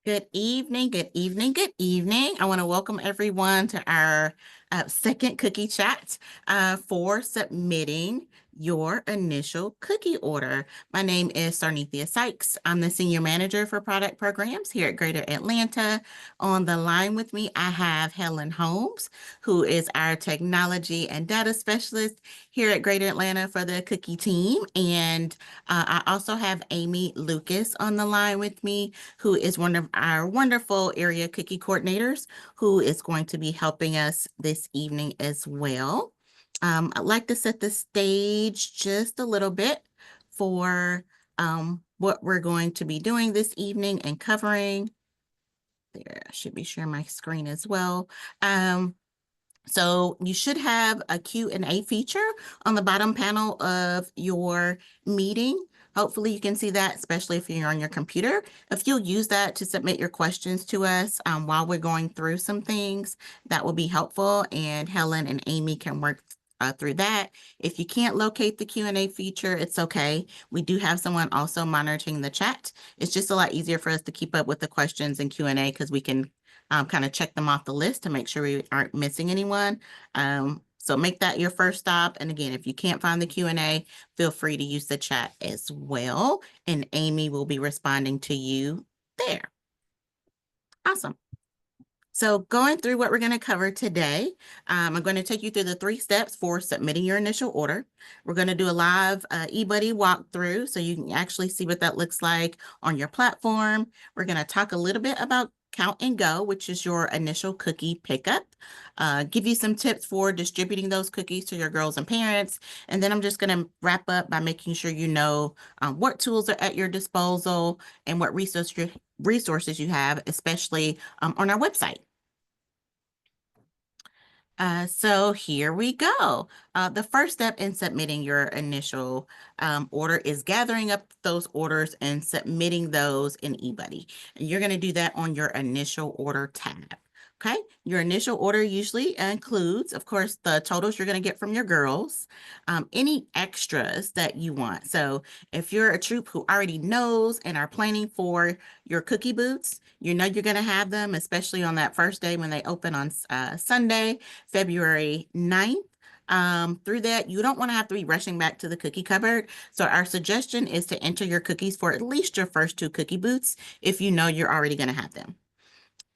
Good evening, good evening, good evening. I want to welcome everyone to our second cookie chat for submitting your initial cookie order. My name is Sarnithia Sykes. I'm the Senior Manager for Product Programs here at Greater Atlanta. On the line with me, I have Helen Holmes, who is our Technology and Data Specialist here at Greater Atlanta for the cookie team. And I also have Amy Lucas on the line with me, who is one of our wonderful area cookie coordinators, who is going to be helping us this evening as well. I'd like to set the stage just a little bit for what we're going to be doing this evening and covering. There, I should be sharing my screen as well. So you should have a Q&A feature on the bottom panel of your meeting. Hopefully you can see that, especially if you're on your computer. If you'll use that to submit your questions to us while we're going through some things, that will be helpful, and Helen and Amy can work through that. If you can't locate the Q&A feature, it's okay. We do have someone also monitoring the chat. It's just a lot easier for us to keep up with the questions and Q&A because we can kind of check them off the list to make sure we aren't missing anyone. So make that your first stop. And again, if you can't find the Q&A, feel free to use the chat as well. And Amy will be responding to you there. Awesome. So going through what we're going to cover today, I'm going to take you through the 3 steps for submitting your initial order. We're going to do a live eBuddy walkthrough so you can actually see what that looks like on your platform. We're going to talk a little bit about Count and Go, which is your initial cookie pickup. Give you some tips for distributing those cookies to your girls and parents. And then I'm just going to wrap up by making sure you know what tools are at your disposal and what resources you have, especially on our website. So here we go. The first step in submitting your initial order is gathering up those orders and submitting those in eBuddy. And you're going to do that on your initial order tab. Okay, your initial order usually includes, of course, the totals you're going to get from your girls, any extras that you want. So if you're a troop who already knows and are planning for your cookie boots, you know you're going to have them, especially on that first day when they open on Sunday, February 9th. Through that, you don't want to have to be rushing back to the cookie cupboard. So our suggestion is to enter your cookies for at least your first 2 cookie boots if you know you're already going to have them.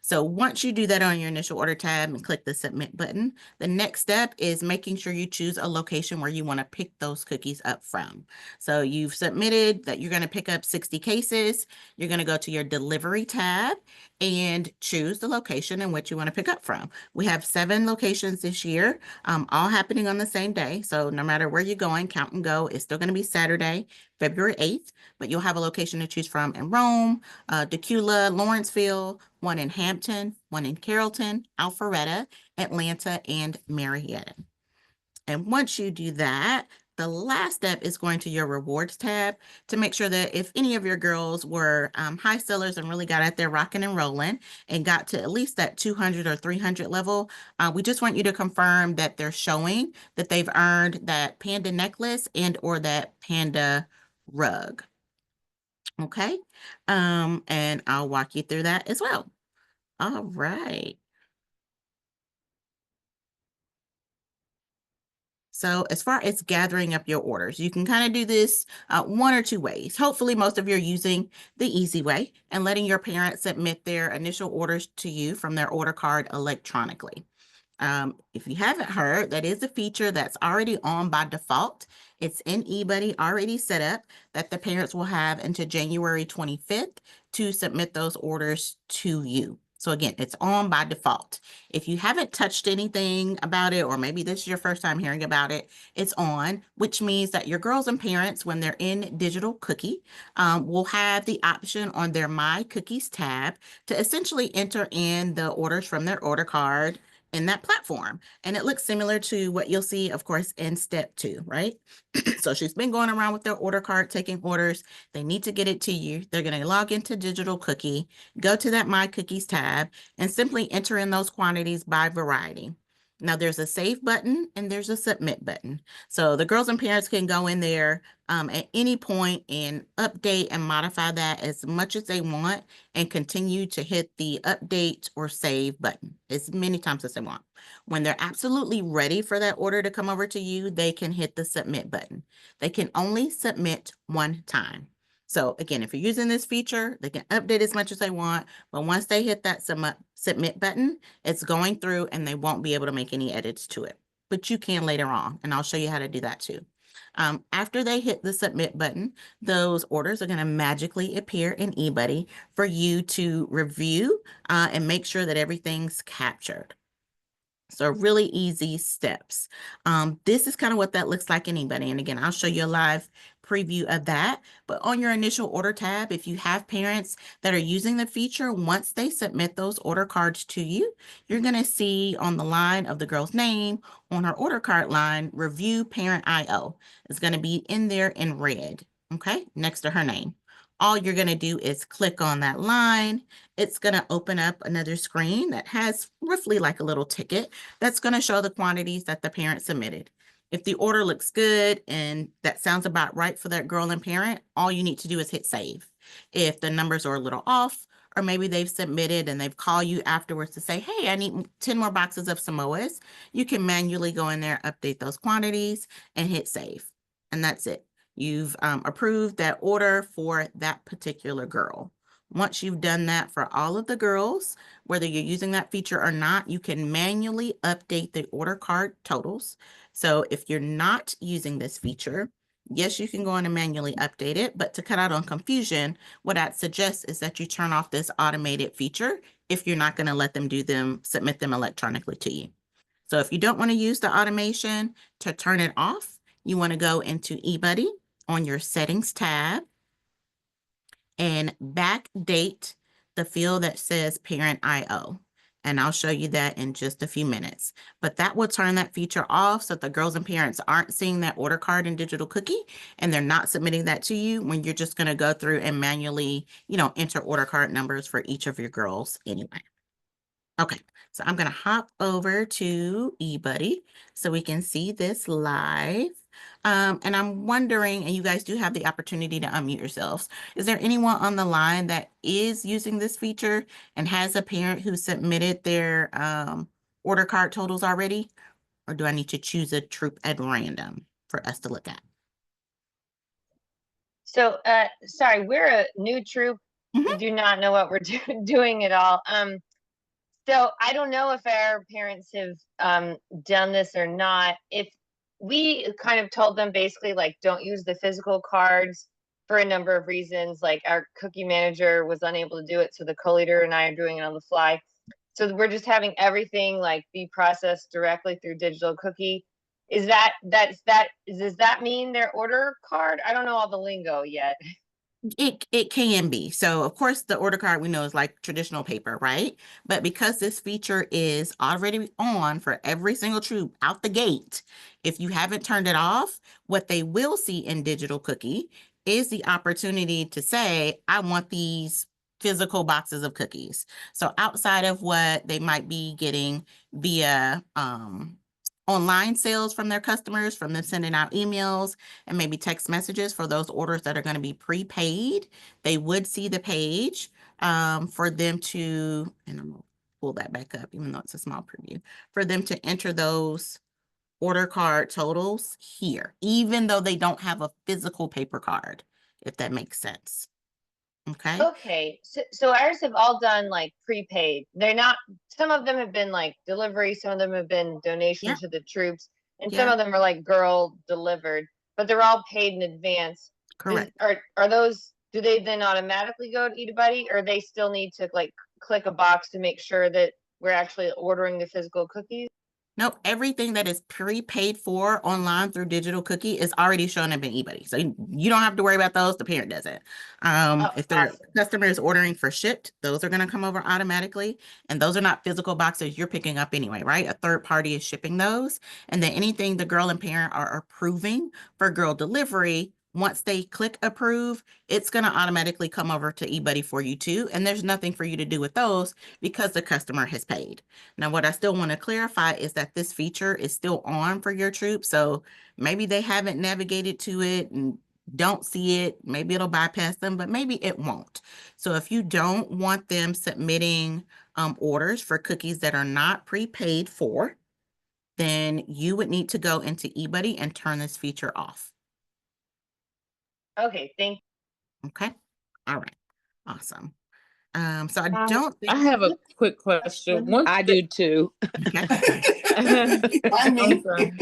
So once you do that on your initial order tab and click the submit button, the next step is making sure you choose a location where you want to pick those cookies up from. So you've submitted that you're going to pick up 60 cases. You're going to go to your delivery tab and choose the location in which you want to pick up from. We have 7 locations this year, all happening on the same day. So no matter where you're going, Count and Go is still going to be Saturday, February 8th, but you'll have a location to choose from in Rome, Decula, Lawrenceville, one in Hampton, one in Carrollton, Alpharetta, Atlanta, and Marietta. And once you do that, the last step is going to your rewards tab to make sure that if any of your girls were high sellers and really got out there rocking and rolling and got to at least that 200 or 300 level, we just want you to confirm that they're showing that they've earned that panda necklace and or that panda rug. Okay, and I'll walk you through that as well. All right. So as far as gathering up your orders, you can kind of do this 1 or 2 ways. Hopefully, most of you are using the easy way and letting your parents submit their initial orders to you from their order card electronically. If you haven't heard, that is a feature that's already on by default. It's in eBuddy already set up that the parents will have until January 25th to submit those orders to you. So again, it's on by default. If you haven't touched anything about it, or maybe this is your first time hearing about it, it's on, which means that your girls and parents, when they're in Digital Cookie, will have the option on their My Cookies tab to essentially enter in the orders from their order card in that platform. And it looks similar to what you'll see, of course, in step 2, right? So she's been going around with their order card, taking orders. They need to get it to you. They're going to log into Digital Cookie, go to that My Cookies tab, and simply enter in those quantities by variety. Now there's a save button and there's a submit button. So the girls and parents can go in there at any point and update and modify that as much as they want and continue to hit the update or save button as many times as they want. When they're absolutely ready for that order to come over to you, they can hit the submit button. They can only submit one time. So again, if you're using this feature, they can update as much as they want, but once they hit that submit button, it's going through and they won't be able to make any edits to it. But you can later on, and I'll show you how to do that too. After they hit the submit button, those orders are going to magically appear in eBuddy for you to review and make sure that everything's captured. So really easy steps. This is kind of what that looks like in eBuddy. And again, I'll show you a live preview of that. But on your initial order tab, if you have parents that are using the feature, once they submit those order cards to you, you're going to see on the line of the girl's name, on her order card line, review parent IO. It's going to be in there in red, okay, next to her name. All you're going to do is click on that line. It's going to open up another screen that has roughly like a little ticket that's going to show the quantities that the parent submitted. If the order looks good and that sounds about right for that girl and parent, all you need to do is hit save. If the numbers are a little off, or maybe they've submitted and they've called you afterwards to say, hey, I need 10 more boxes of Samoas, you can manually go in there, update those quantities, and hit save. And that's it. You've approved that order for that particular girl. Once you've done that for all of the girls, whether you're using that feature or not, you can manually update the order card totals. So if you're not using this feature, yes, you can go in and manually update it, but to cut out on confusion, what I'd suggest is that you turn off this automated feature if you're not going to let them submit them electronically to you. So if you don't want to use the automation, to turn it off, you want to go into eBuddy on your settings tab and backdate the field that says parent IO. And I'll show you that in just a few minutes. But that will turn that feature off so that the girls and parents aren't seeing that order card in Digital Cookie and they're not submitting that to you when you're just going to go through and manually, enter order card numbers for each of your girls anyway. Okay, so I'm going to hop over to eBuddy so we can see this live. And I'm wondering, and you guys do have the opportunity to unmute yourselves. Is there anyone on the line that is using this feature and has a parent who submitted their order card totals already? Or do I need to choose a troop at random for us to look at? So, sorry, we're a new troop. We do not know what we're doing at all. So I don't know if our parents have done this or not. If we kind of told them basically like don't use the physical cards for a number of reasons, like our cookie manager was unable to do it, so the co-leader and I are doing it on the fly. So we're just having everything like be processed directly through Digital Cookie. Does that mean their order card? I don't know all the lingo yet. It can be. So of course the order card we know is like traditional paper, right? But because this feature is already on for every single troop out the gate, if you haven't turned it off, what they will see in Digital Cookie is the opportunity to say, I want these physical boxes of cookies. So outside of what they might be getting via online sales from their customers, from them sending out emails and maybe text messages for those orders that are going to be prepaid, they would see the page for them to, and I'm going to pull that back up, even though it's a small preview, for them to enter those order card totals here, even though they don't have a physical paper card, if that makes sense. Okay. Okay. So ours have all done like prepaid. They're not, some of them have been like delivery, some of them have been donation Yeah. to the troops, and some Yeah. of them are like girl delivered, but they're all paid in advance. Correct. Are those, do they then automatically go to eBuddy, or they still need to like click a box to make sure that we're actually ordering the physical cookies? Nope, everything that is prepaid for online through Digital Cookie is already showing up in eBuddy. So you don't have to worry about those. The parent does it. If their Awesome. customer is ordering for shipped, those are going to come over automatically. And those are not physical boxes you're picking up anyway, right? A third party is shipping those. And then anything the girl and parent are approving for girl delivery, once they click approve, it's going to automatically come over to eBuddy for you too. And there's nothing for you to do with those because the customer has paid. Now, what I still want to clarify is that this feature is still on for your troop. So maybe they haven't navigated to it and don't see it. Maybe it'll bypass them, but maybe it won't. So if you don't want them submitting orders for cookies that are not prepaid for, then you would need to go into eBuddy and turn this feature off. Okay, thank Okay. All right. Awesome. So I I don't think. have a quick question. Once I do too. Okay. I'm sorry.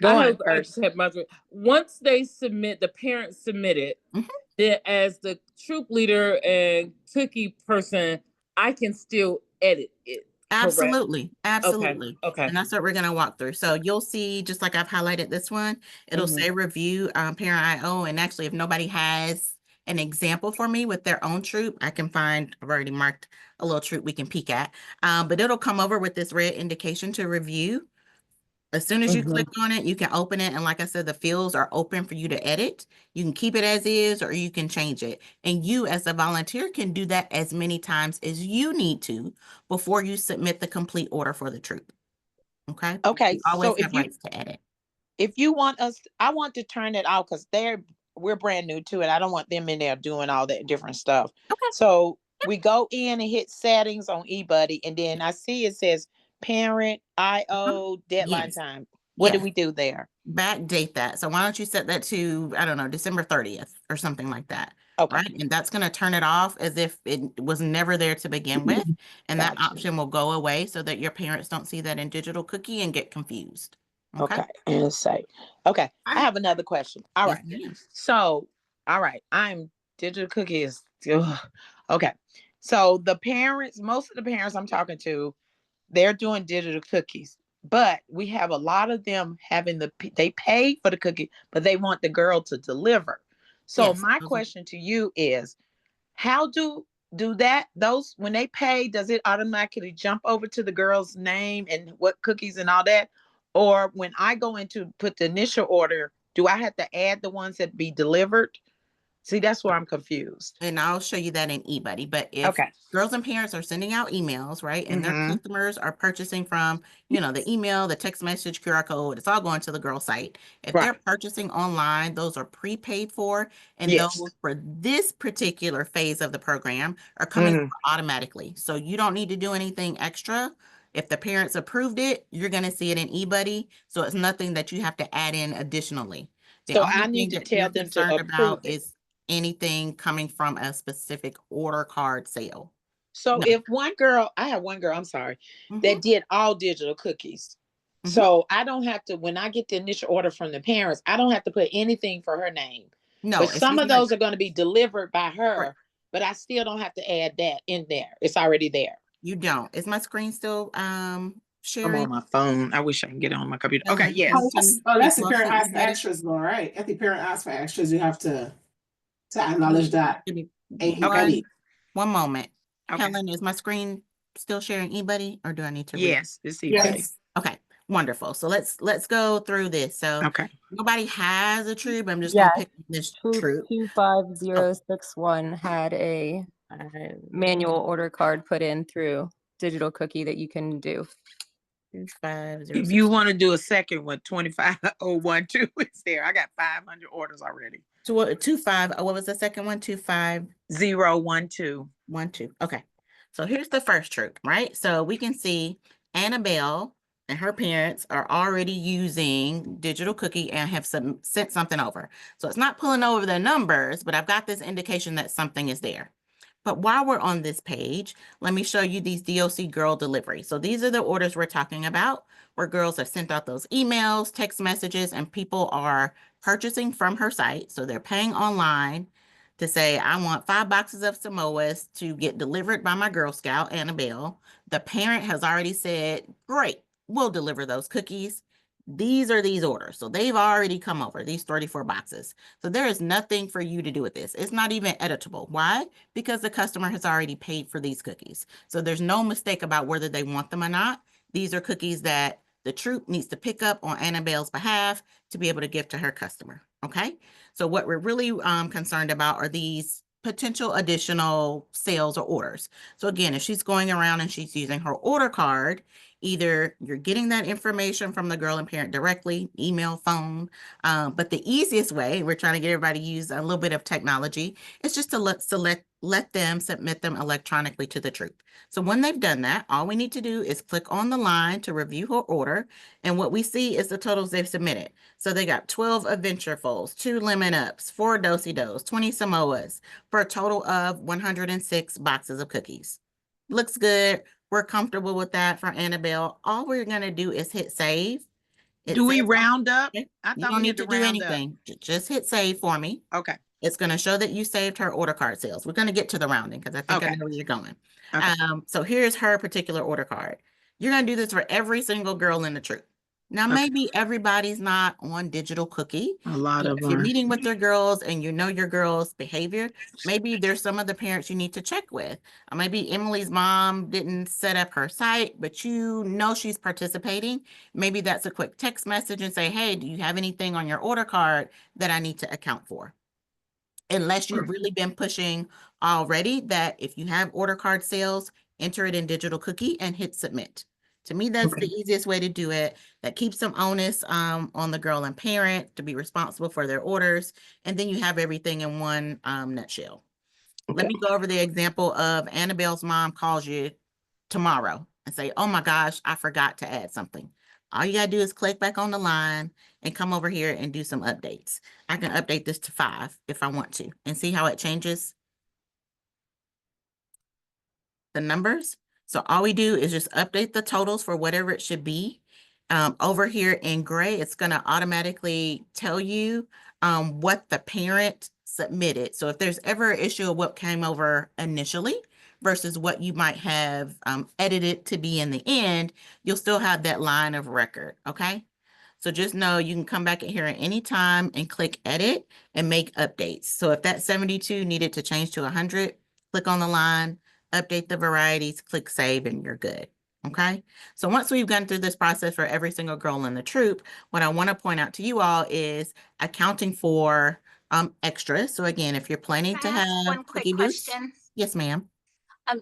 Go I on have, I first. just have my once they submit, the parents submit it, Mhm. then as the troop leader and cookie person, I can still edit it. Correct? Absolutely. Absolutely. Okay. And that's what we're going to walk through. So you'll see, just like I've highlighted this one, it'll Mhm. say review parent IO. And actually, if nobody has an example for me with their own troop, I can find, I've already marked a little troop we can peek at. But it'll come over with this red indication to review. As soon as you click on it, you can open it. And like I said, the fields are open for you to edit. You can keep it as is, or you can change it. And you as a volunteer can do that as many times as you need to before you submit the complete order for the troop. Okay? Okay, You always so have rights to edit. if you want us, I want to turn it off because we're brand new to it. I don't want them in there doing all that different stuff. Okay. So we go in and hit settings on eBuddy, and then I see it says parent IO deadline Yes. time. What do Yes. we do there? Backdate that. So why don't you set that to, I don't know, December 30th or something like that. Okay. Right? And that's going to turn it off as if it was never there to begin with. And that Gotcha. option will go away so that your parents don't see that in Digital Cookie and get confused. Okay. And let's say, okay, I have another question. All Yes, right. ma'am. So, all right, I'm Digital Cookies. Okay. So the parents, most of the parents I'm talking to, they're doing digital cookies, but we have a lot of them having they pay for the cookie, but they want the girl to deliver. So Yes, my those are- question to you is, how do those when they pay, does it automatically jump over to the girl's name and what cookies and all that? Or when I go in to put the initial order, do I have to add the ones that be delivered? See, that's where I'm confused. And I'll show you that in eBuddy. But if Okay. girls and parents are sending out emails, right, and their Mhm. customers are purchasing from, the email, the text message, QR code, it's all going to the girl site. If they're Right. purchasing online, those are prepaid for, and Yes. those for this particular phase of the program are coming Mhm. over automatically. So you don't need to do anything extra. If the parents approved it, you're going to see it in eBuddy. So it's nothing that you have to add in additionally. The So only I thing need to that tell you're them to concerned about approve it. is anything coming from a specific order card sale. So No. if I have one girl, I'm sorry, Mhm. that did all digital cookies. Mhm. So I don't have to, when I get the initial order from the parents, I don't have to put anything for her name. No, But it's some just of like, those are going to be delivered by her, Correct. but I still don't have to add that in there. It's already there. you don't. Is my screen still I'm sharing? on my phone. I wish I can get it on my computer. And Okay, then yes. you That's can the well, parent see, ask for that is- extras though, right? At the parent ask for extras, you have to acknowledge that. give me eBuddy. one moment. Okay. Helen, is my screen still sharing eBuddy, or do I need to? Yes, it's eBuddy. Yes. Okay, wonderful. So let's go through this. So Okay. nobody has a troop. I'm just Yeah, gonna pick this troop. 25061 had a manual order card put in through Digital Cookie that you can do. 2506. If you want to do a second one, 25012 is there. I got 500 orders already. 25. What was the second one? 25. 012. 12. Okay. So here's the first troop, right? So we can see Annabelle and her parents are already using Digital Cookie and have sent something over. So it's not pulling over the numbers, but I've got this indication that something is there. But while we're on this page, let me show you these DOC girl deliveries. So these are the orders we're talking about, where girls have sent out those emails, text messages, and people are purchasing from her site. So they're paying online to say, I want 5 boxes of Samoas to get delivered by my Girl Scout, Annabelle. The parent has already said, great, we'll deliver those cookies. These are these orders. So they've already come over, these 34 boxes. So there is nothing for you to do with this. It's not even editable. Why? Because the customer has already paid for these cookies. So there's no mistake about whether they want them or not. These are cookies that the troop needs to pick up on Annabelle's behalf to be able to give to her customer. Okay, so what we're really concerned about are these potential additional sales or orders. So again, if she's going around and she's using her order card, either you're getting that information from the girl and parent directly, email, phone, but the easiest way, we're trying to get everybody to use a little bit of technology, is just to let them submit them electronically to the troop. So when they've done that, all we need to do is click on the line to review her order, and what we see is the totals they've submitted. So they got 12 Adventurefuls, 2 Lemon Ups, 4 Do-si-dos, 20 Samoas, for a total of 106 boxes of cookies. Looks good. We're comfortable with that for Annabelle. All we're going to do is hit save. It Do we says- round up? Okay. I You thought don't we need had to to do round up. anything. Just hit save for me. Okay. It's going to show that you saved her order card sales. We're going to get to the rounding because I think I Okay. know where you're going. Okay. So here's her particular order card. You're going to do this for every single girl in the troop. Now, Okay. maybe everybody's not on Digital Cookie. A lot of If you're them. meeting with your girls and you know your girls' behavior, maybe there's some of the parents you need to check with. Maybe Emily's mom didn't set up her site, but you know she's participating. Maybe that's a quick text message and say, hey, do you have anything on your order card that I need to account for? Unless you've really been pushing already that if you have order card sales, enter it in Digital Cookie and hit submit. To me, that's the easiest way to do it. That keeps some onus on the girl and parent to be responsible for their orders. And then you have everything in one nutshell. Let me go over the example of Annabelle's mom calls you tomorrow and say, oh my gosh, I forgot to add something. All you gotta do is click back on the line and come over here and do some updates. I can update this to 5 if I want to and see how it changes the numbers. So all we do is just update the totals for whatever it should be. Over here in gray, it's gonna automatically tell you what the parent submitted. So if there's ever an issue of what came over initially versus what you might have edited to be in the end, you'll still have that line of record, okay? So just know you can come back in here at any time and click edit and make updates. So if that 72 needed to change to 100, click on the line, update the varieties, click save, and you're good. Okay. So once we've gone through this process for every single girl in the troop, what I want to point out to you all is accounting for extras. So again, if you're planning Can to I ask have one quick cookie booths, question? yes, ma'am.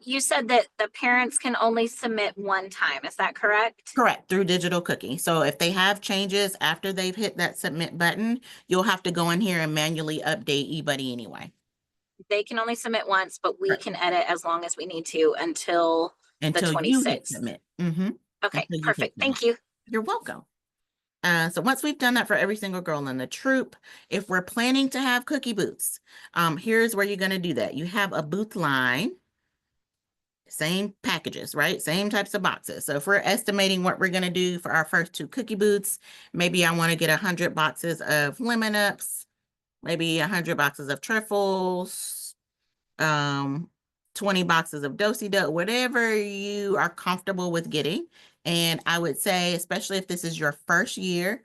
You said that the parents can only submit one time. Is that correct? Correct, through Digital Cookie. So if they have changes after they've hit that submit button, you'll have to go in here and manually update eBuddy anyway. They can only submit once, but we Correct. can edit as long as we need to until the Until you hit 26th. submit. Okay, until you hit perfect. Thank submit. you. You're welcome. So once we've done that for every single girl in the troop, if we're planning to have cookie booths, here's where you're going to do that. You have a booth line, same packages, right? Same types of boxes. So if we're estimating what we're going to do for our first 2 cookie booths, maybe I want to get 100 boxes of Lemon Ups, maybe 100 boxes of Truffles, 20 boxes of Do-si-do, whatever you are comfortable with getting. And I would say, especially if this is your first year,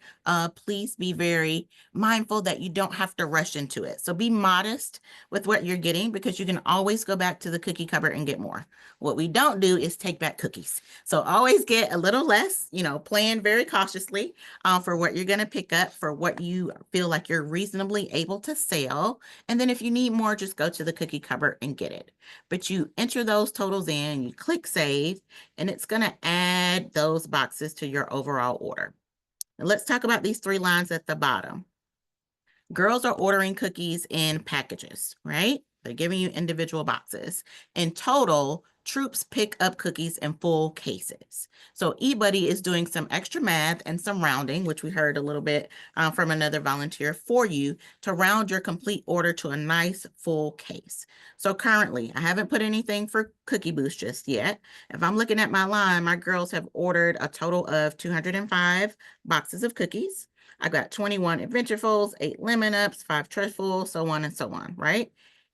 please be very mindful that you don't have to rush into it. So be modest with what you're getting because you can always go back to the cookie cupboard and get more. What we don't do is take back cookies. So always get a little less, plan very cautiously for what you're going to pick up, for what you feel like you're reasonably able to sell. And then if you need more, just go to the cookie cupboard and get it. But you enter those totals in, you click save, and it's going to add those boxes to your overall order. Now let's talk about these 3 lines at the bottom. Girls are ordering cookies in packages, right? They're giving you individual boxes. In total, troops pick up cookies in full cases. So eBuddy is doing some extra math and some rounding, which we heard a little bit from another volunteer for you to round your complete order to a nice full case. So currently, I haven't put anything for cookie booths just yet. If I'm looking at my line, my girls have ordered a total of 205 boxes of cookies. I got 21 Adventurefuls, 8 Lemon Ups, 5 Truffles, so on and so on, right?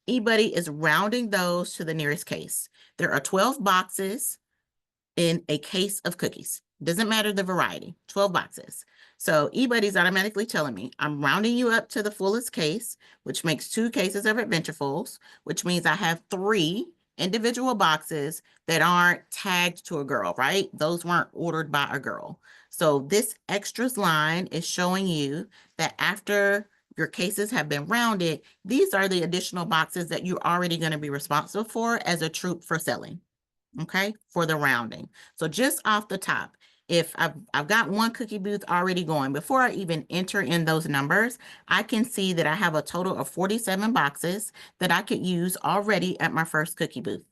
eBuddy is rounding those to the nearest case. There are 12 boxes in a case of cookies. Doesn't matter the variety, 12 boxes. So eBuddy's automatically telling me I'm rounding you up to the fullest case, which makes 2 cases of Adventurefuls, which means I have 3 individual boxes that aren't tagged to a girl, right? Those weren't ordered by a girl. So this extras line is showing you that after your cases have been rounded, these are the additional boxes that you're already going to be responsible for as a troop for selling. Okay, for the rounding. So just off the top, if I've got one cookie booth already going, before I even enter in those numbers, I can see that I have a total of 47 boxes that I could use already at my first cookie booth.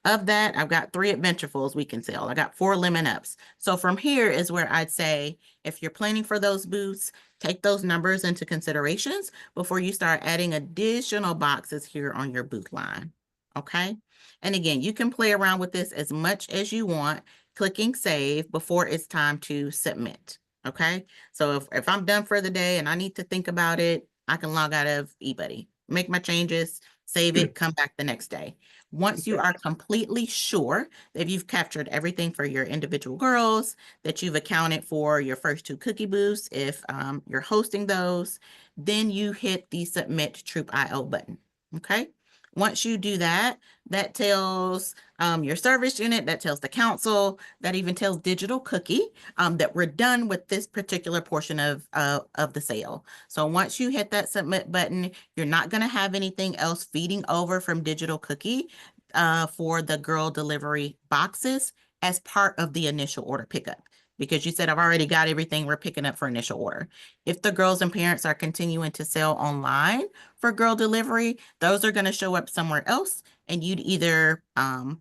Of that, I've got 3 adventurefuls we can sell. I got 4 lemon ups. So from here is where I'd say, if you're planning for those booths, take those numbers into considerations before you start adding additional boxes here on your booth line. Okay. And again, you can play around with this as much as you want, clicking save before it's time to submit. Okay. So if I'm done for the day and I need to think about it, I can log out of eBuddy, make my changes, save it, come back the next day. Once you are completely sure that you've captured everything for your individual girls, that you've accounted for your first 2 cookie booths, if you're hosting those, then you hit the Submit Troop IO button, okay? Once you do that, that tells your service unit, that tells the council, that even tells Digital Cookie that we're done with this particular portion of the sale. So once you hit that submit button, you're not going to have anything else feeding over from Digital Cookie for the girl delivery boxes as part of the initial order pickup. Because you said, I've already got everything we're picking up for initial order. If the girls and parents are continuing to sell online for girl delivery, those are going to show up somewhere else. And you'd either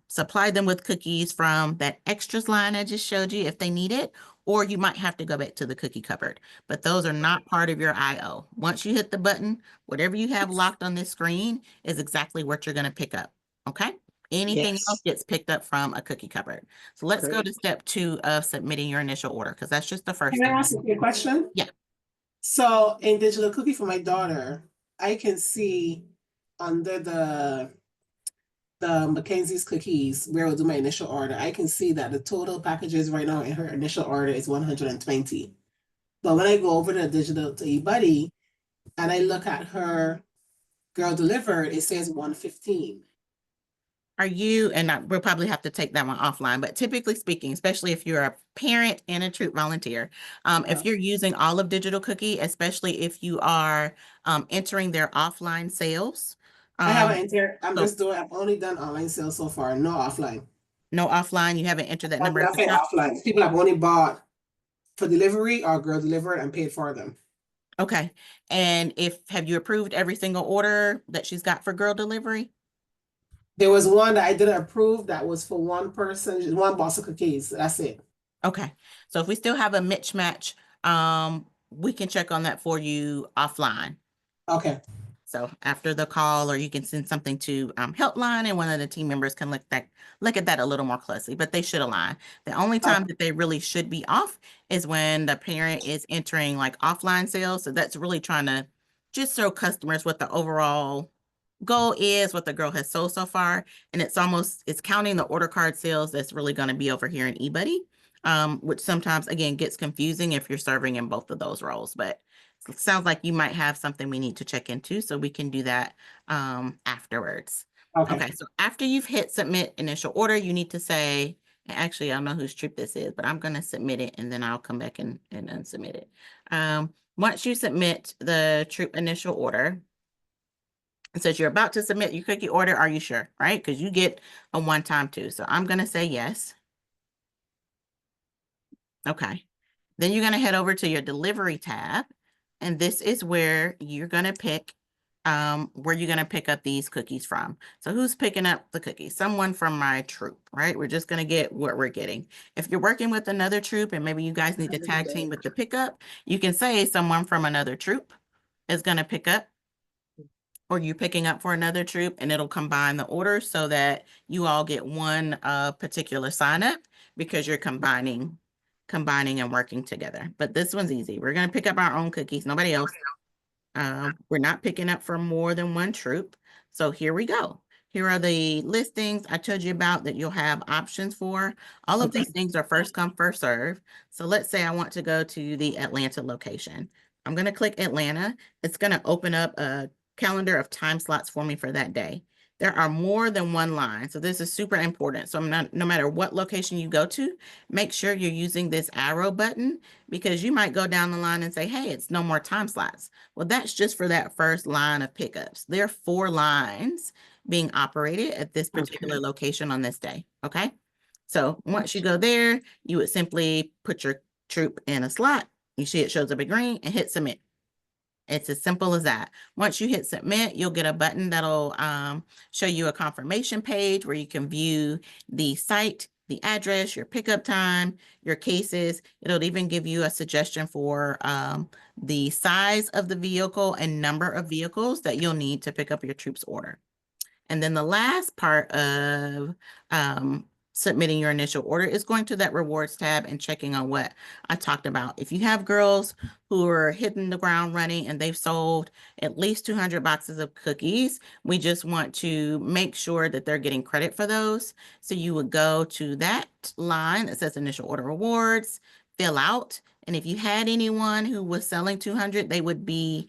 supply them with cookies from that extras line I just showed you if they need it, or you might have to go back to the cookie cupboard. But those are not part of your IO. Once you hit the button, whatever you have locked on this screen is exactly what you're going to pick up. Okay? Anything Yes. else gets picked up from a cookie cupboard. So let's go to step 2 of submitting your initial order, because that's just the first Can I thing. ask you a question? Yeah. So in Digital Cookie for my daughter, I can see under the Mackenzie's cookies where I'll do my initial order. I can see that the total packages right now in her initial order is 120. But when I go over to Digital to eBuddy and I look at her girl delivered, it says 115. Are you, and we'll probably have to take that one offline, but typically speaking, especially if you're a parent and a troop volunteer, if you're using all of Digital Cookie, especially if you are entering their offline sales. I haven't entered, so- I've only done online sales so far, no offline. No offline, you haven't entered that number. at the Nothing top? offline. People have only bought for delivery or girl delivered and paid for them. Okay, and have you approved every single order that she's got for girl delivery? There was one that I didn't approve that was for one person, just one box of cookies. That's it. Okay, so if we still have a mismatch, we can check on that for you offline. Okay. So after the call, or you can send something to Helpline, and one of the team members can look at that a little more closely, but they should align. The only time that they really should be off is when the parent is entering like offline sales. So that's really trying to just show customers what the overall goal is, what the girl has sold so far. And it's counting the order card sales that's really going to be over here in eBuddy, which sometimes, again, gets confusing if you're serving in both of those roles. But it sounds like you might have something we need to check into, so we can do that afterwards. Okay, so after you've hit submit initial order, you need to say, and actually, I don't know whose troop this is, but I'm going to submit it and then I'll come back and unsubmit it. Once you submit the troop initial order, it says you're about to submit your cookie order. Are you sure? Right? Because you get a one-time too. So I'm going to say yes. Okay. Then you're going to head over to your delivery tab. And this is where you're going to pick where you're going to pick up these cookies from. So who's picking up the cookies? Someone from my troop, right? We're just going to get what we're getting. If you're working with another troop and maybe you guys need to tag team with the pickup, you can say someone from another troop is going to pick up, or you're picking up for another troop, and it'll combine the orders so that you all get one particular sign up because you're combining and working together. But this one's easy. We're going to pick up our own cookies, nobody else. We're not picking up from more than one troop. So here we go. Here are the listings I told you about that you'll have options for. All of these things are first come, first serve. So let's say I want to go to the Atlanta location. I'm going to click Atlanta. It's going to open up a calendar of time slots for me for that day. there are more than one line. So this is super important. So no matter what location you go to, make sure you're using this arrow button, because you might go down the line and say, hey, it's no more time slots. Well, that's just for that first line of pickups. There are 4 lines being operated at this particular location on this day. Okay. So once you go there, you would simply put your troop in a slot. You see it shows up in green and hit submit. It's as simple as that. Once you hit submit, you'll get a button that'll show you a confirmation page where you can view the site, the address, your pickup time, your cases. It'll even give you a suggestion for the size of the vehicle and number of vehicles that you'll need to pick up your troops order. And then the last part of submitting your initial order is going to that rewards tab and checking on what I talked about. If you have girls who are hitting the ground running and they've sold at least 200 boxes of cookies, we just want to make sure that they're getting credit for those. So you would go to that line that says initial order rewards, fill out. And if you had anyone who was selling 200, they would be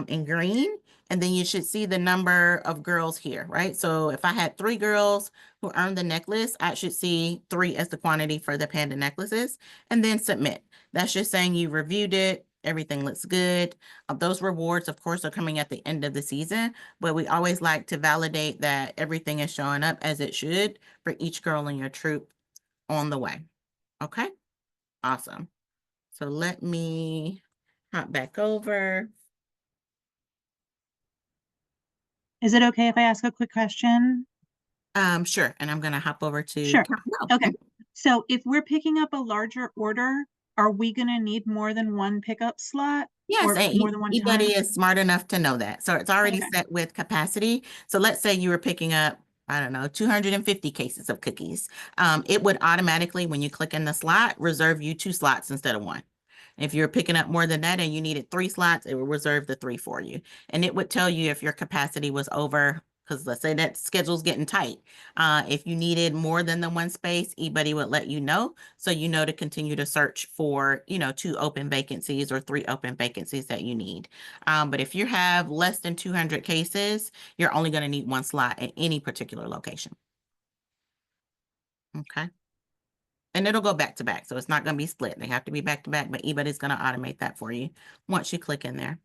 in green. And then you should see the number of girls here, right? So if I had 3 girls who earned the necklace, I should see 3 as the quantity for the panda necklaces, and then submit. That's just saying you reviewed it, everything looks good. Those rewards, of course, are coming at the end of the season, but we always like to validate that everything is showing up as it should for each girl in your troop on the way. Okay, awesome. So let me hop back over. Is it okay if I ask a quick question? Sure. And I'm going to hop over to Sure. Count and Go. Okay. So if we're picking up a larger order, are we going to need more than one pickup slot? Yes, Or and more than one anybody time? is smart enough to know that. So it's already Okay. set with capacity. So let's say you were picking up, I don't know, 250 cases of cookies. It would automatically, when you click in the slot, reserve you 2 slots instead of 1. If you're picking up more than that and you needed 3 slots, it will reserve the 3 for you. And it would tell you if your capacity was over, because let's say that schedule's getting tight. If you needed more than the 1 space, eBuddy would let you know. So you know to continue to search for, 2 open vacancies or 3 open vacancies that you need. But if you have less than 200 cases, you're only going to need 1 slot at any particular location. Okay. And it'll go back to back. So it's not going to be split. They have to be back to back, but eBuddy's going to automate that for you once you click in there.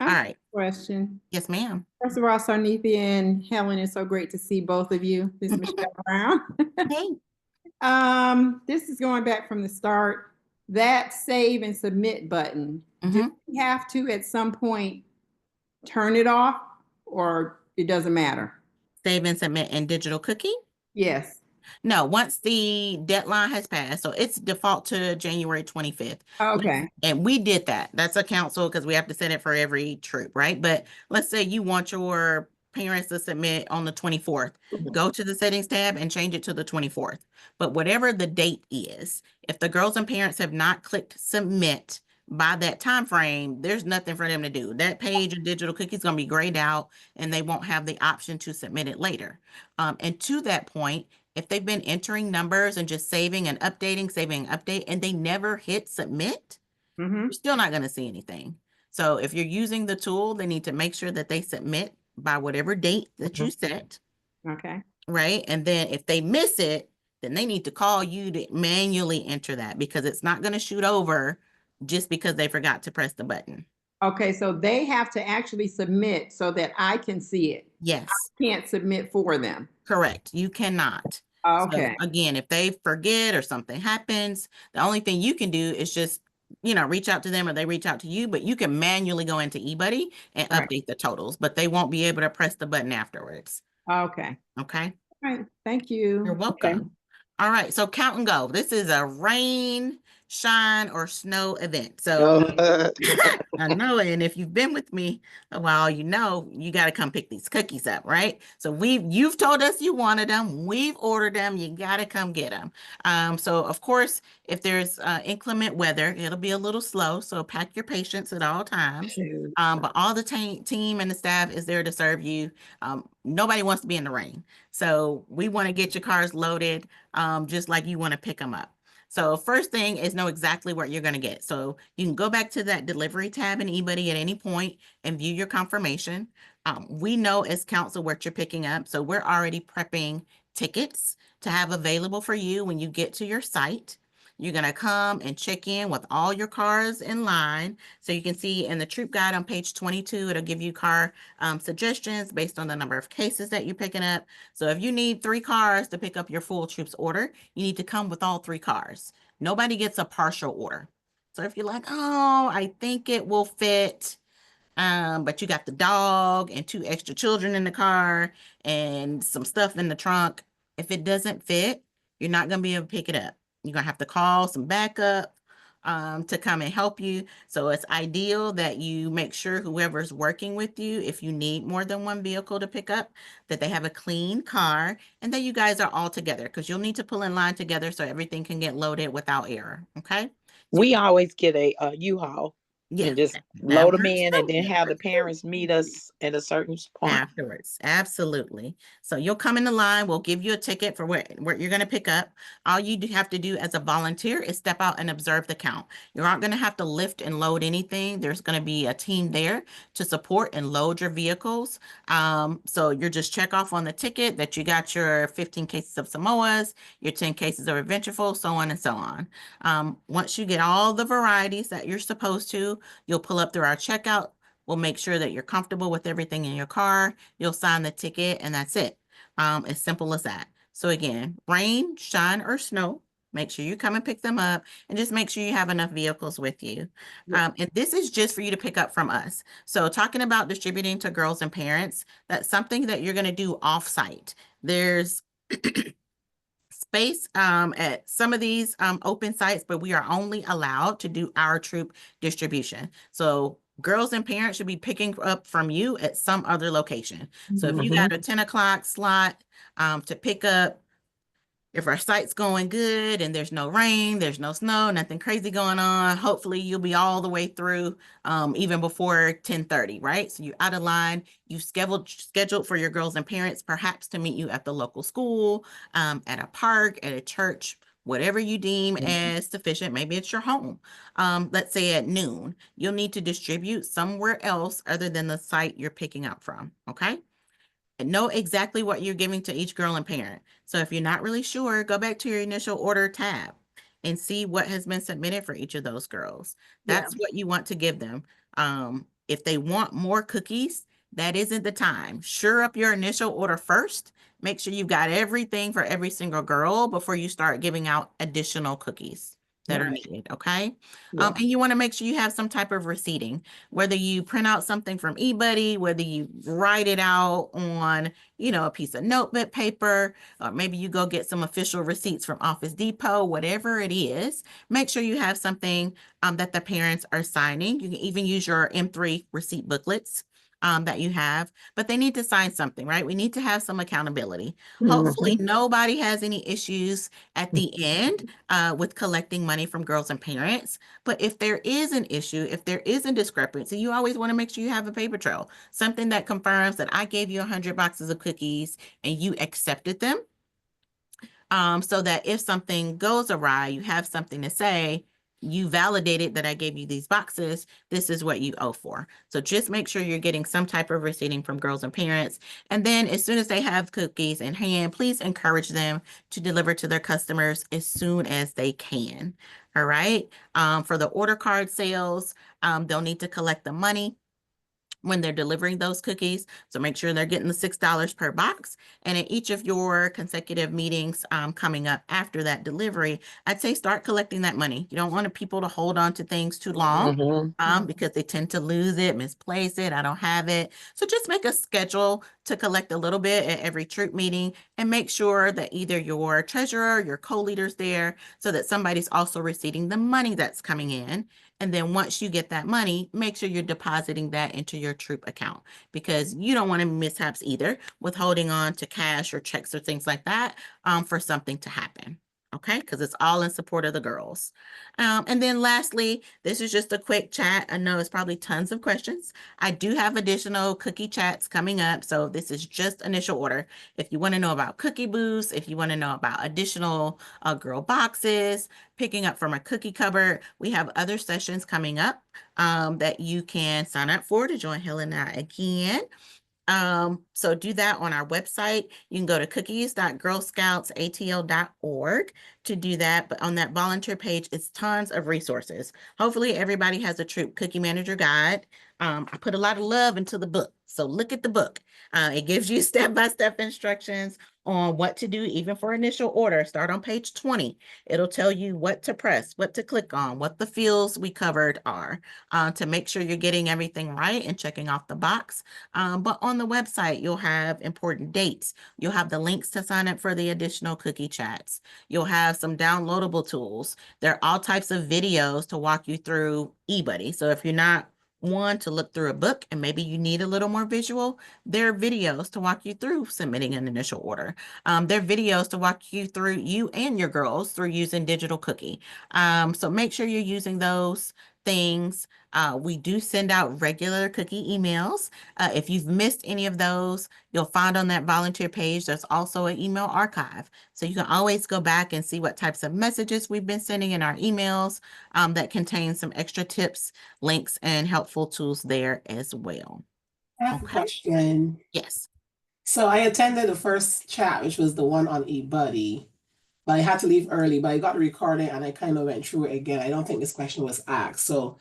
All right. Question. Yes, ma'am. First of all, Sarneethia and Helen, it's so great to see both of you. This is Michelle Brown. Hey. This is going back from the start. That save and submit button, do we have to at some point turn it off, or it doesn't matter? Save and submit in Digital Cookie? Yes. No, once the deadline has passed, so it's default to January 25th. Okay. And we did that. That's a council because we have to set it for every troop, right? But let's say you want your parents to submit on the 24th. Go to the settings tab and change it to the 24th. But whatever the date is, if the girls and parents have not clicked submit by that time frame, there's nothing for them to do. That page of Digital Cookie is going to be grayed out and they won't have the option to submit it later. And to that point, if they've been entering numbers and just saving and updating, and they never hit submit, you're still not going to see anything. So if you're using the tool, they need to make sure that they submit by whatever date that you set. Okay. Right. And then if they miss it, then they need to call you to manually enter that, because it's not going to shoot over just because they forgot to press the button. Okay, so they have to actually submit so that I can see it. Yes. I can't submit for them. Correct. You cannot. Okay. So again, if they forget or something happens, the only thing you can do is just, reach out to them or they reach out to you, but you can manually go into eBuddy and Right. update the totals, but they won't be able to press the button afterwards. Okay. Okay. All right. Thank you. You're welcome. All right. So Count and Go. This is a rain, shine, or snow event. So I know, and if you've been with me a while, you got to come pick these cookies up, right? So you've told us you wanted them, we've ordered them, you got to come get them. So of course, if there's inclement weather, it'll be a little slow. So pack your patience at all times. But all the team and the staff is there to serve you. Nobody wants to be in the rain. So we want to get your cars loaded, just like you want to pick them up. So first thing is know exactly what you're going to get. So you can go back to that delivery tab in eBuddy at any point and view your confirmation. We know as council what you're picking up, so we're already prepping tickets to have available for you when you get to your site. You're gonna come and check in with all your cars in line. So you can see in the troop guide on page 22, it'll give you car suggestions based on the number of cases that you're picking up. So if you need 3 cars to pick up your full troops order, you need to come with all 3 cars. Nobody gets a partial order. So if you're like, oh, I think it will fit, but you got the dog and 2 extra children in the car and some stuff in the trunk, if it doesn't fit, you're not gonna be able to pick it up. You're gonna have to call some backup to come and help you. So it's ideal that you make sure whoever's working with you, if you need more than 1 vehicle to pick up, that they have a clean car and that you guys are all together, because you'll need to pull in line together so everything can get loaded without error, okay? We always get a U-Haul Yeah, and just that load them works in too. and then That have the works too. parents meet us at a certain point. Afterwards, absolutely. So you'll come in the line, we'll give you a ticket for where you're gonna pick up. All you have to do as a volunteer is step out and observe the count. You aren't gonna have to lift and load anything. There's gonna be a team there to support and load your vehicles. So you're just check off on the ticket that you got your 15 cases of Samoas, your 10 cases of Adventureful, so on and so on. Once you get all the varieties that you're supposed to, you'll pull up through our checkout. We'll make sure that you're comfortable with everything in your car. You'll sign the ticket and that's it. As simple as that. So again, rain, shine, or snow, make sure you come and pick them up and just make sure you have enough vehicles with you. And this is just for you to pick up from us. So talking about distributing to girls and parents, that's something that you're gonna do off-site. There's space at some of these open sites, but we are only allowed to do our troop distribution. So girls and parents should be picking up from you at some other location. So if you got a 10 o'clock slot to pick up, if our site's going good and there's no rain, there's no snow, nothing crazy going on, hopefully you'll be all the way through even before 10:30, right? So you're out of line, you scheduled for your girls and parents perhaps to meet you at the local school, at a park, at a church, whatever you deem as sufficient. Maybe it's your home. Let's say at noon, you'll need to distribute somewhere else other than the site you're picking up from, okay? And know exactly what you're giving to each girl and parent. So if you're not really sure, go back to your initial order tab and see what has been submitted for each of those girls. That's what you want to give them. If they want more cookies, that isn't the time. Sure up your initial order first. Make sure you've got everything for every single girl before you start giving out additional cookies that are needed, okay? And you want to make sure you have some type of receipting, whether you print out something from eBuddy, whether you write it out on, a piece of notebook paper, or maybe you go get some official receipts from Office Depot, whatever it is, make sure you have something that the parents are signing. You can even use your M3 receipt booklets that you have, but they need to sign something, right? We need to have some accountability. Hopefully nobody has any issues at the end with collecting money from girls and parents. But if there is an issue, if there is a discrepancy, you always want to make sure you have a paper trail, something that confirms that I gave you 100 boxes of cookies and you accepted them. So that if something goes awry, you have something to say, you validated that I gave you these boxes, this is what you owe for. So just make sure you're getting some type of receipting from girls and parents. And then as soon as they have cookies in hand, please encourage them to deliver to their customers as soon as they can. All right. For the order card sales, they'll need to collect the money when they're delivering those cookies. So make sure they're getting the $6 per box. And in each of your consecutive meetings coming up after that delivery, I'd say start collecting that money. You don't want people to hold on to things too long because they tend to lose it, misplace it, I don't have it. So just make a schedule to collect a little bit at every troop meeting and make sure that either your treasurer, your co-leader's there so that somebody's also receiving the money that's coming in. And then once you get that money, make sure you're depositing that into your troop account because you don't want to mishaps either with holding on to cash or checks or things like that for something to happen. Okay, because it's all in support of the girls. And then lastly, this is just a quick chat. I know it's probably tons of questions. I do have additional cookie chats coming up. So this is just initial order. If you want to know about cookie booths, if you want to know about additional girl boxes, picking up from a cookie cupboard, we have other sessions coming up that you can sign up for to join Helen and I again. So do that on our website. You can go to cookies.girlscoutsatl.org to do that. But on that volunteer page, it's tons of resources. Hopefully everybody has a Troop Cookie Manager guide. I put a lot of love into the book. So look at the book. It gives you step-by-step instructions on what to do, even for initial order. Start on page 20. It'll tell you what to press, what to click on, what the fields we covered are, to make sure you're getting everything right and checking off the box. But on the website, you'll have important dates. You'll have the links to sign up for the additional cookie chats. You'll have some downloadable tools. There are all types of videos to walk you through eBuddy. So if you're not one to look through a book and maybe you need a little more visual, there are videos to walk you through submitting an initial order. There are videos to walk you through, you and your girls, through using Digital Cookie. So make sure you're using those things. We do send out regular cookie emails. If you've missed any of those, you'll find on that volunteer page, there's also an email archive. So you can always go back and see what types of messages we've been sending in our emails that contain some extra tips, links, and helpful tools there as well. I have a Okay. question. Yes. So I attended the first chat, which was the one on eBuddy, but I had to leave early, but I got the recording and I kind of went through it again. I don't think this question was asked. So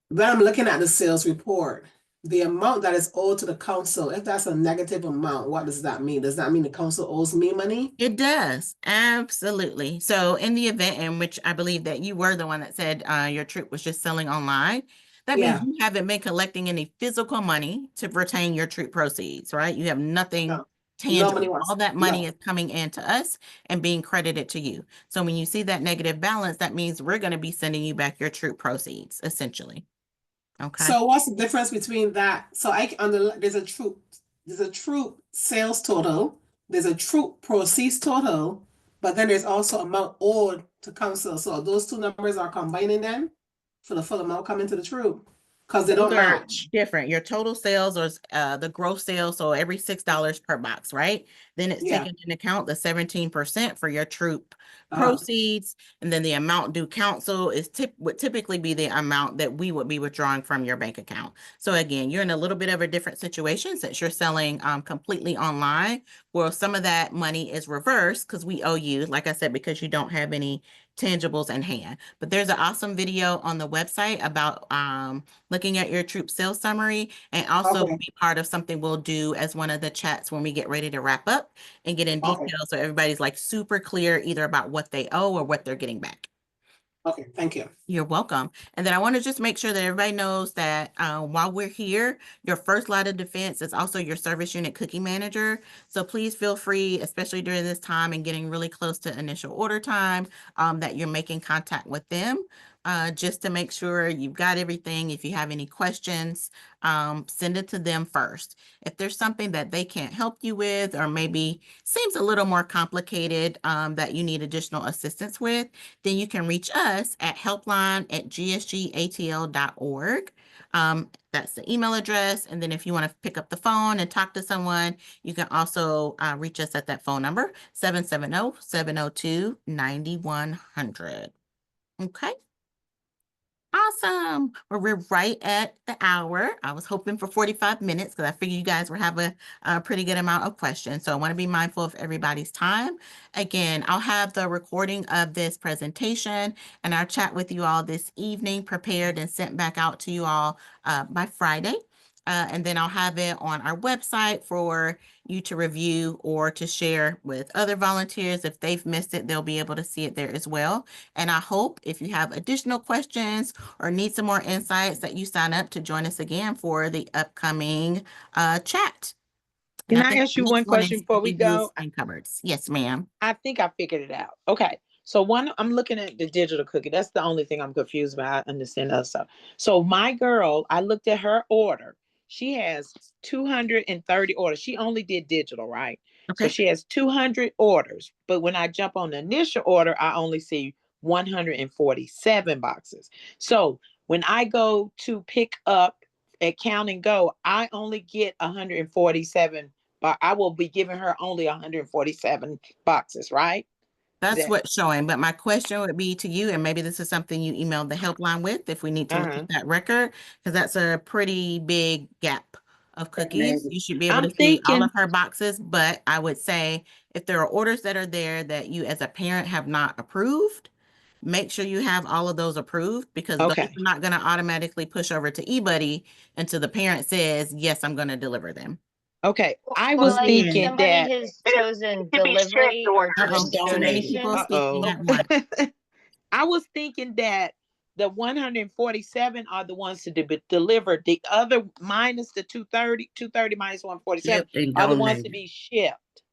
when I'm looking at the sales report, the amount that is owed to the council, if that's a negative amount, what does that mean? Does that mean the council owes me money? It does. Absolutely. So in the event in which I believe that you were the one that said your troop was just selling online, that means Yeah. you haven't been collecting any physical money to retain your troop proceeds, right? You have nothing No. tangible. money was- All that money no. is coming into us and being credited to you. So when you see that negative balance, that means we're going to be sending you back your troop proceeds, essentially. Okay. So what's the difference between that? So there's a troop sales total, there's a troop proceeds total, but then there's also amount owed to council. So those two numbers are combining them for the full amount coming to the troop because they don't Those are match. different. Your total sales or the gross sales, so every $6 per box, right? Then it's Yeah. taken into account the 17% for your troop Uh-huh. proceeds, and then the amount due council is would typically be the amount that we would be withdrawing from your bank account. So again, you're in a little bit of a different situation since you're selling completely online. Well, some of that money is reversed because we owe you, like I said, because you don't have any tangibles in hand. But there's an awesome video on the website about looking at your troop sales summary, and also Okay. be part of something we'll do as one of the chats when we get ready to wrap up and get in Okay. detail so everybody's like super clear either about what they owe or what they're getting back. Okay, thank you. You're welcome. And then I want to just make sure that everybody knows that while we're here, your first line of defense is also your service unit cookie manager. So please feel free, especially during this time and getting really close to initial order time, that you're making contact with them. Just to make sure you've got everything. If you have any questions, send it to them first. If there's something that they can't help you with, or maybe seems a little more complicated that you need additional assistance with, then you can reach us at helpline@gsgatl.org. That's the email address. And then if you want to pick up the phone and talk to someone, you can also reach us at that phone number, 770-702-9100. Okay. Awesome. Well, we're right at the hour. I was hoping for 45 minutes because I figured you guys would have a pretty good amount of questions. So I want to be mindful of everybody's time. Again, I'll have the recording of this presentation and our chat with you all this evening prepared and sent back out to you all by Friday. And then I'll have it on our website for you to review or to share with other volunteers. If they've missed it, they'll be able to see it there as well. And I hope if you have additional questions or need some more insights that you sign up to join us again for the upcoming chat. And Can I think ask you the one next one question is before we reviews go? and cupboards. Yes, ma'am. I think I figured it out. Okay. So one, I'm looking at the digital cookie. That's the only thing I'm confused about. I understand other stuff. So my girl, I looked at her order. She has 230 orders. She only did digital, right? So Okay. she has 200 orders. But when I jump on the initial order, I only see 147 boxes. So when I go to pick up at Count and Go, I only get 147, but I will be giving her only 147 boxes, right? That's That- what's showing. But my question would be to you, and maybe this is something you emailed the helpline with if we need to look Uh-huh. at that record, because that's a pretty big gap of cookies. You should be able I'm to see all thinking, of her boxes, but I would say if there are orders that are there that you as a parent have not approved, make sure you have all of those approved because those okay, are not going to automatically push over to eBuddy until the parent says, yes, I'm going to deliver them. okay. I Well, was like if thinking somebody that. has chosen delivery or Uh-oh, just too many donation. people speaking at once. I was thinking that the 147 are the ones to be delivered. The other minus the 230 minus 147 Shipped and are the ones to donated. be shipped.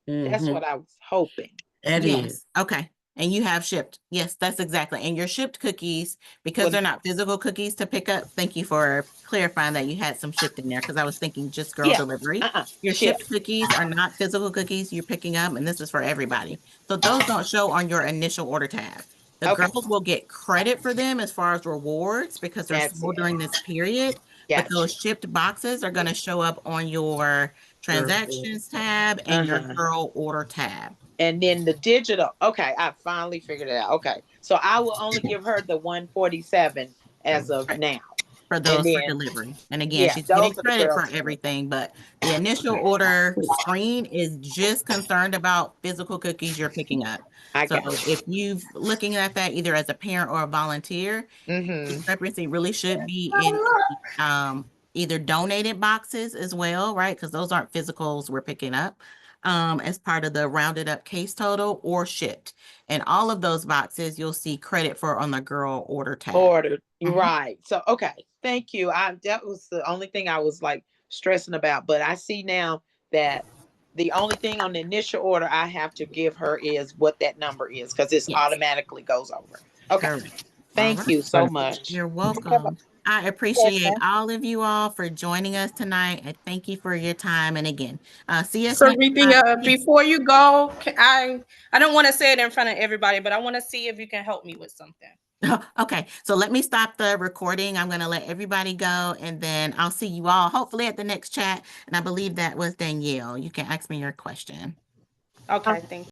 That's Mhm. what I was hoping. It Yeah. is. Okay. And you have shipped. Yes, that's exactly. And your shipped cookies, because What- they're not physical cookies to pick up. Thank you for clarifying that you had some shipped in there because I was thinking just girl Yeah. delivery. Your Shipped. shipped cookies are not physical cookies you're picking up, and this is for everybody. So those don't show on your initial order tab. The Okay. girls will get credit for them as far as rewards because they're That's sold it. during this period. But Gotcha. those shipped boxes are going to show up on your transactions tab and your girl order tab. And then the digital. Okay, I finally figured it out. Okay. So I will only give her the 147 as of Right. now. For And those for then, delivery. And again, yeah, she's getting those are the credit for girls. everything, but the initial order screen is just concerned about physical cookies you're picking up. I So got if you've looking at that either as a parent or a volunteer, discrepancy really should be in either donated boxes as well, right? Because those aren't physicals we're picking up as part of the rounded up case total or shipped. And all of those boxes you'll see credit for on the girl order tab. Ordered. You're Mhm. right. So okay. Thank you. That was the only thing I was like stressing about. But I see now that the only thing on the initial order I have to give her is what that number is because it Yes. automatically goes over. Okay. Correct. Thank All you right. so much. You're welcome. I appreciate all of you all for joining us tonight. And thank you for your time. And again, see us So next time. Rethea, before you go, I don't want to say it in front of everybody, but I want to see if you can help me with something. Okay, so let me stop the recording. I'm going to let everybody go, and then I'll see you all hopefully at the next chat. And I believe that was Danielle. You can ask me your question. Okay, thank you.